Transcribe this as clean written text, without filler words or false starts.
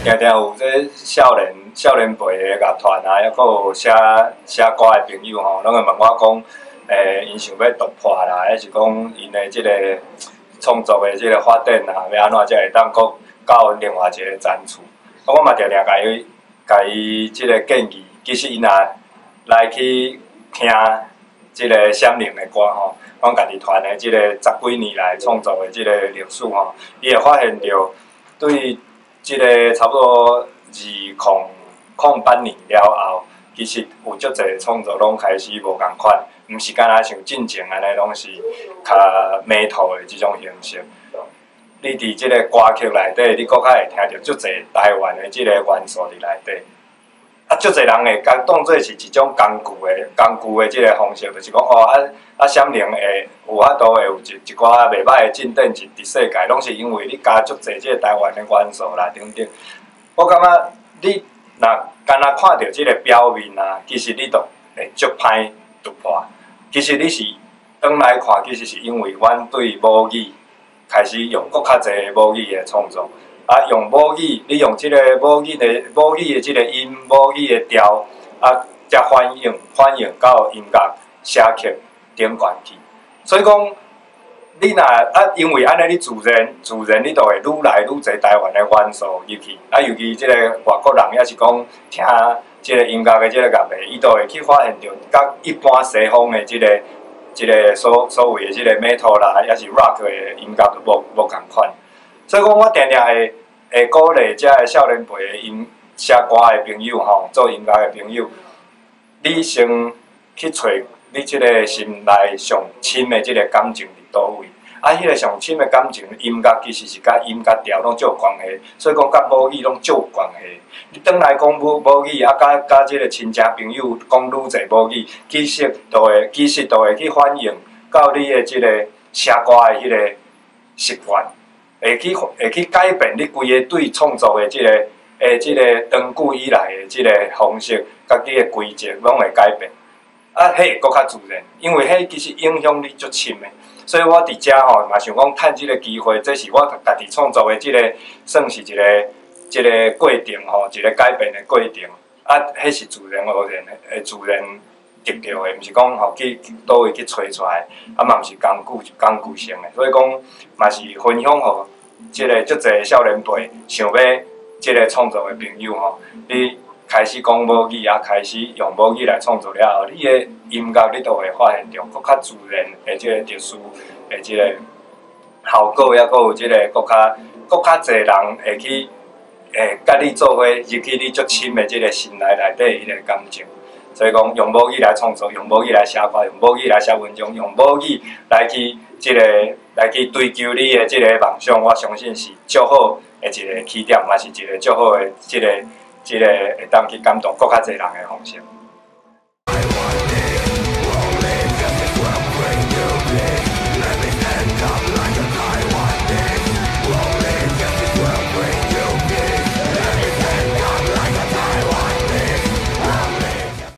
定定有这少年辈的乐团啊，还佫有写歌的朋友吼，拢会问我讲，因想要突破啦，还是讲因的即个创作的即个发展啊，要安怎才会当佫到另外一个层次？我嘛定定甲伊即个建议，其实因若来去听即个闪灵的歌吼，阮家己团的即个10几年来创作的即个历史吼，伊会发现着对即个差不多2008年了后，其实有足侪创作拢开始无共款，毋是干若像进前安尼，拢是较metal的即种形式。你伫即个歌曲内底，你搁较会听到足侪台湾的即个元素伫内底。啊，足侪人会当做是一种工具的即个方式，就是讲闪灵会有法度会有一寡袂歹的进展伫世界，拢是因为你加足侪即个台湾的元素啦，等等。我感觉你若干若看到即个表面啊，其实你就会足歹突破。其实你是转来看，其实是因为阮对母语开始用搁较侪母语的创作。啊，用母语，你用即个母语的即个音、母语的调，啊，才反映到音乐写曲顶悬去。所以讲，你若因为安尼，你自然你就会愈来愈侪台湾的元素入去。啊，尤其即个外国人，也是讲听即个音乐的即个乐器，伊就会去发现到，甲一般西方的即个所谓的即个 metal 啦，也是 rock 的音乐就无共款。所以讲，我定定会鼓励遮个少年辈的写歌的朋友吼，做音乐的朋友，你先去找你即个心内上深的即个感情伫倒位。啊，迄个上深的感情，音乐其实是甲音乐调拢足有关系，所以讲甲母语拢足有关系。你转来讲母语，啊，甲即个亲戚朋友讲愈侪母语，其实就会去反映到你的即个写歌的迄个习惯。会去改变你规个对创作的即个长久以来的即个方式，甲你的规则拢会改变。啊，迄搁较自然，因为迄其实影响你足深的。所以我伫遮吼，嘛想讲趁即个机会，这是我家己创作的即个，算是一个过程吼，一个改变的过程。啊，迄是自然而然的，自然得到的，毋是讲吼去倒位去找出来，啊嘛毋是工具性的。所以讲嘛是分享互即个足侪少年辈想要即个创作的朋友吼，你开始讲母语啊，开始用母语来创作了后，你的音乐你都会发现到搁较自然的即个特殊的即个效果，也搁有即个搁较侪人会去甲你做伙入去你足深的即个心内底迄个感情。所以讲，用母语来创作，用母语来写歌，用母语来写文章，用母语来去追求你的即个梦想，我相信是足好的一个起点，嘛是一个足好的即个会当去感动更较侪人的方式。